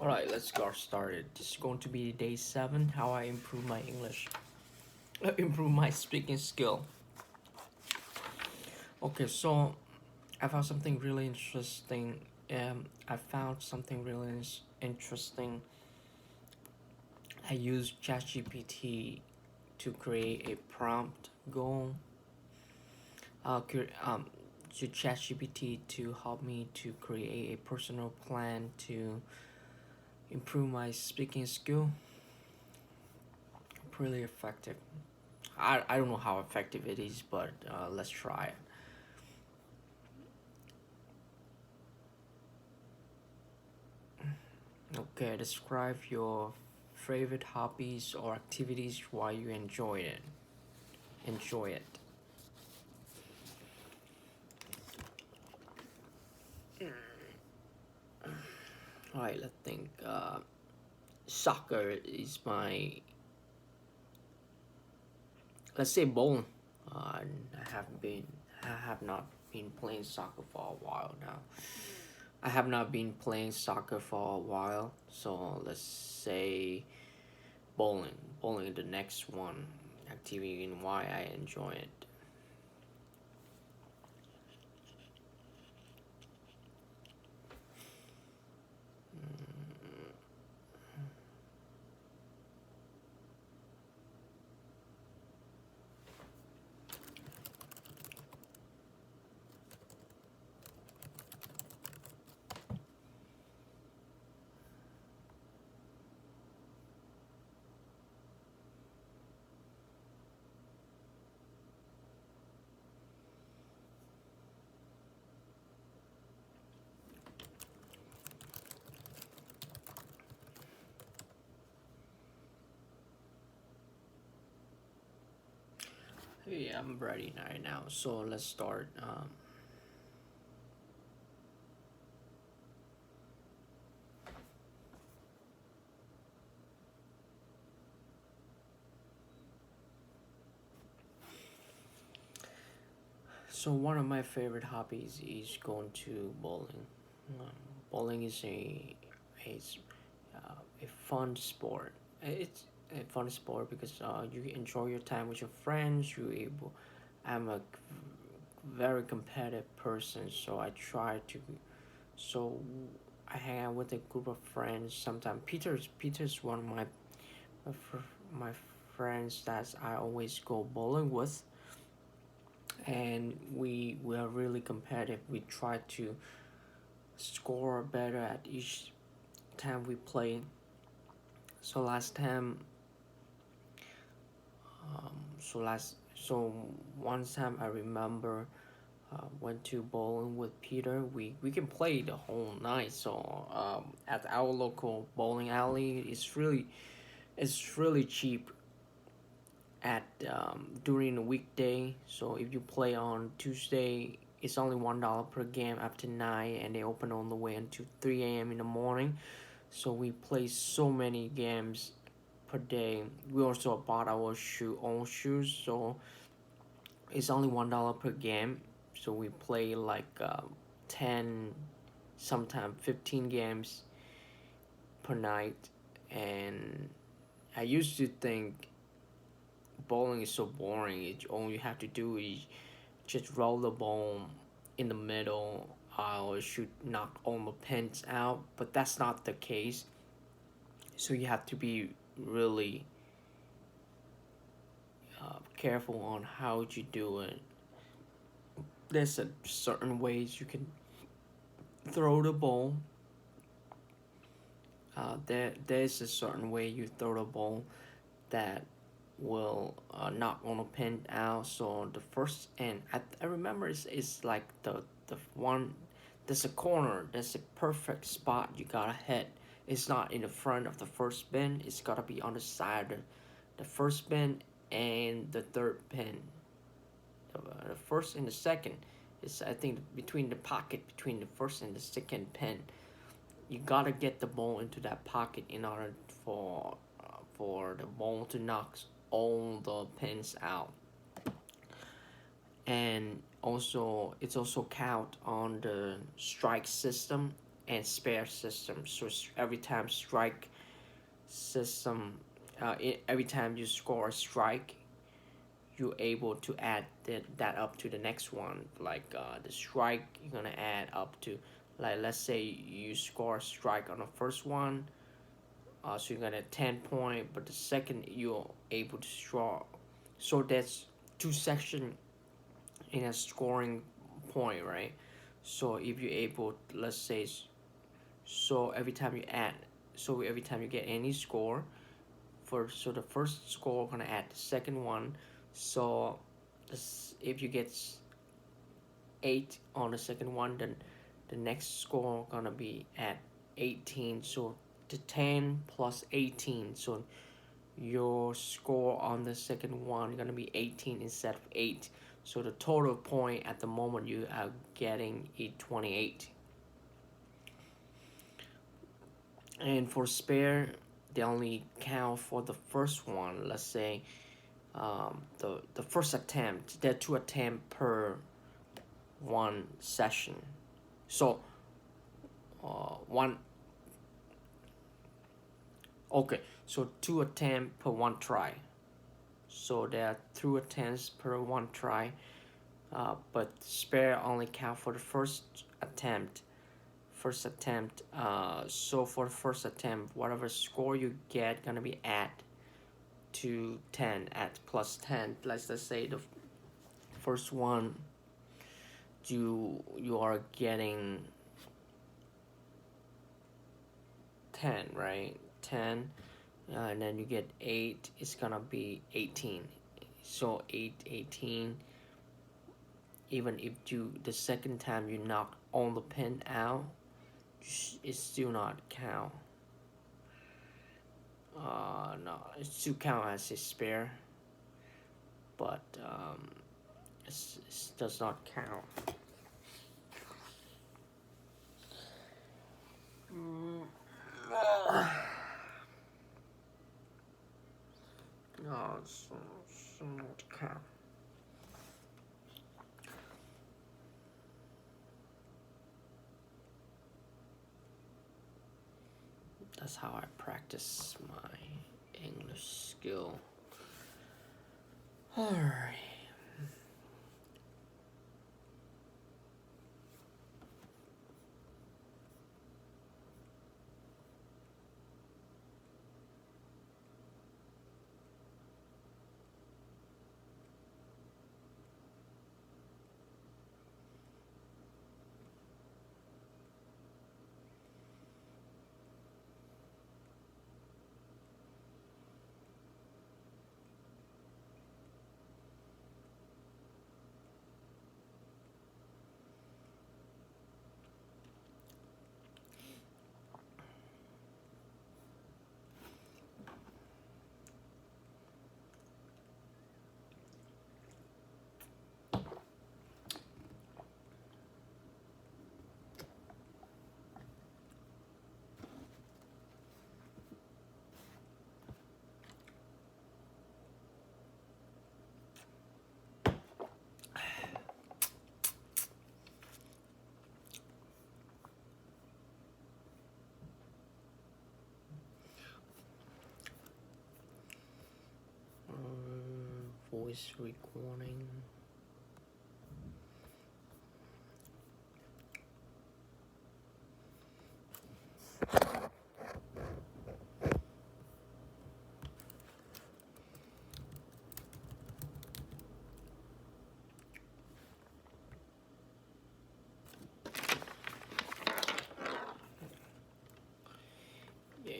Alright, let's get started. This is going to be day 7, how I improve my English. Improve my speaking skill. Okay, so I found something really interesting. I found something really interesting. I used ChatGPT to create a prompt goal. To ChatGPT to help me to create a personal plan to improve my speaking skill. Pretty effective. I don't know how effective it is, but let's try it. Okay, describe your favorite hobbies or activities while you enjoy it. Enjoy it. Alright, let's think. Soccer is my. Let's say bowling. I have been. I have not been playing soccer for a while now. I have not been playing soccer for a while, so let's say bowling. Bowling is the next one activity and why I enjoy it. Yeah, I'm ready right now. So let's start. So one of my favorite hobbies is going to bowling. Um, Bowling is a a fun sport. It's a fun sport because you enjoy your time with your friends. You able. I'm a very competitive person, so I try to. So I hang out with a group of friends. Sometimes Peter's one of my friends that I always go bowling with, and we are really competitive. We try to score better at each time we play. So last time, so one time I remember went to bowling with Peter. We can play the whole night. So at our local bowling alley, it's really cheap at during the weekday. So if you play on Tuesday, it's only $1 per game after 9, and they open all the way until 3 a.m. in the morning. So we play so many games per day. We also bought our own shoes, so it's only $1 per game. So we play like 10, sometimes 15 games per night, and I used to think bowling is so boring. All you have to do is just roll the ball in the middle or shoot knock all the pins out, but that's not the case. So you have to be really careful on how you do it. There's a certain ways you can throw the ball. There's a certain way you throw the ball that will knock on a pin out. So the first, and I remember it's like the one. There's a corner. There's a perfect spot you gotta hit. It's not in the front of the first pin. It's gotta be on the side of the first pin and the third pin. The first and the second is, I think, between the pocket between the first and the second pin. You gotta get the ball into that pocket in order for the ball to knock all the pins out. And also it's also count on the strike system. and spare system. So every time strike system, every time you score a strike, you're able to add that up to the next one. Like the strike, you're gonna add up to, like let's say you score a strike on the first one, so you're gonna 10 point, but the second you're able to draw. So that's two section in a scoring point, right? So if you're able, let's say, so every time you add, so every time you get any score, so the first score gonna add the second one. So if you get 8 on the second one, then the next score gonna be at 18. So the 10 plus 18, so your score on the second one gonna be 18 instead of 8. So the total point at the moment you are getting is 28. And for spare, they only count for the first one. Let's say the first attempt. There are 2 attempts per one session. So one. Okay, so 2 attempts per one try. So there are 2 attempts per one try, but spare only count for the first attempt. So for the first attempt, whatever score you get gonna be add to 10 at plus 10. Let's just say the first one you are getting 10, right? 10, and then you get 8, it's gonna be 18. So 18, even if you the second time you knock on the pin out, it still not count. No, it still count as a spare, but it does not count. No, it's not count. That's how I practice my English skill. Alright. Voice recording. Yeah.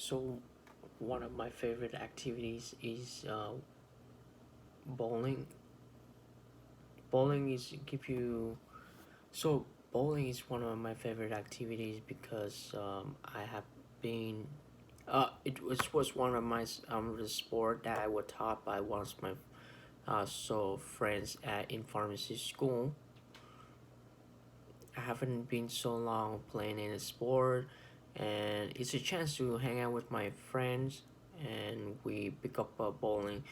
So one of my favorite activities is bowling. Bowling is give you so bowling is one of my favorite activities because I have been it was one of my the sport that I was taught by one of my friends at in pharmacy school. I haven't been so long playing in a sport, and it's a chance to hang out with my friends, and we pick up bowling,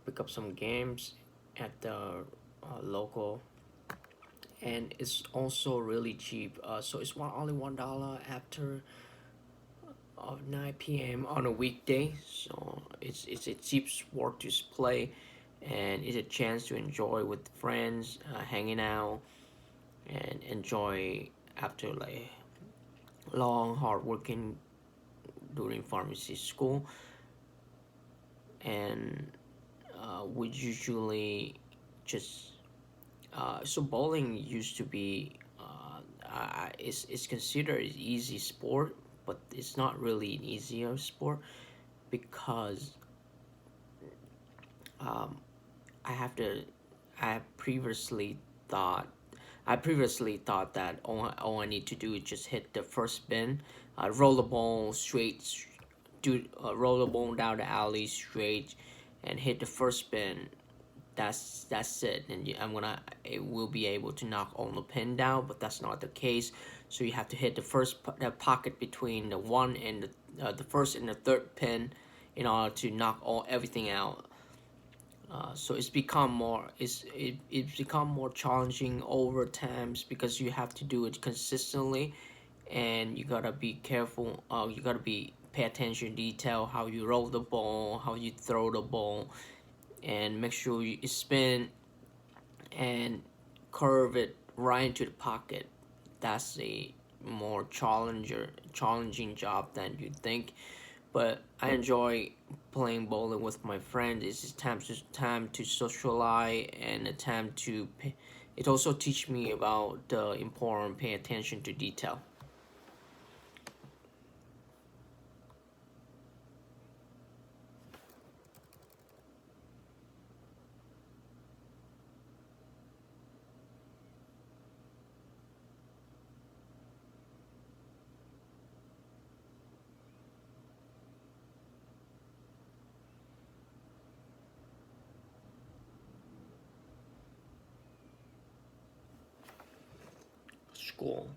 pick up some games at the local, and it's also really cheap. So it's only $1 after 9 p.m. on a weekday. So it's a cheap sport to play, and it's a chance to enjoy with friends, hanging out, and enjoy after like long hard working during pharmacy school. And we usually just so bowling used to be it's considered an easy sport, but it's not really an easier sport because um, I have to I previously thought I previously thought that all I need to do is just hit the first bin, roll the ball straight, roll the ball down the alley straight, and hit the first bin. That's it, and it will be able to knock all the pin down, but that's not the case. So you have to hit the the pocket between the one and the first and the third pin in order to knock everything out. So it's become more challenging over times because you have to do it consistently, and you gotta be careful. You gotta be pay attention to detail, how you roll the ball, how you throw the ball, and make sure you spin and curve it right into the pocket. That's a more challenging job than you think, but I enjoy playing bowling with my friends. It's time to socialize and a time to. It also teach me about the important pay attention to detail. School.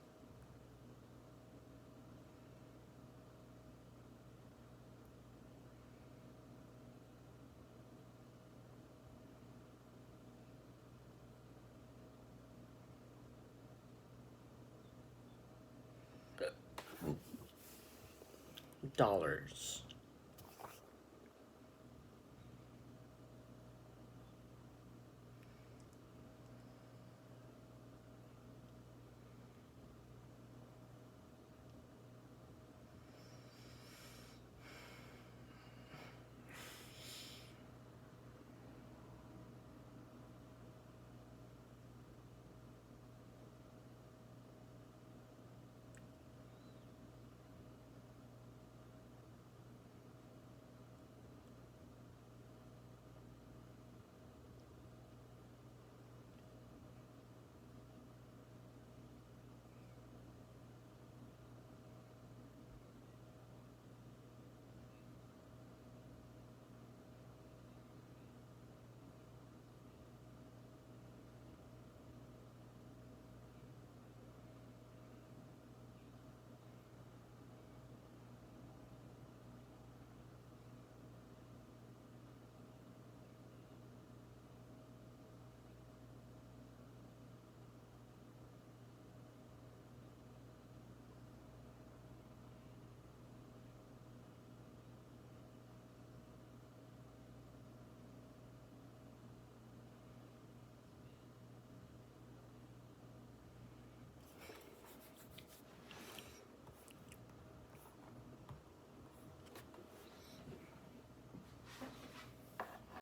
Dollars.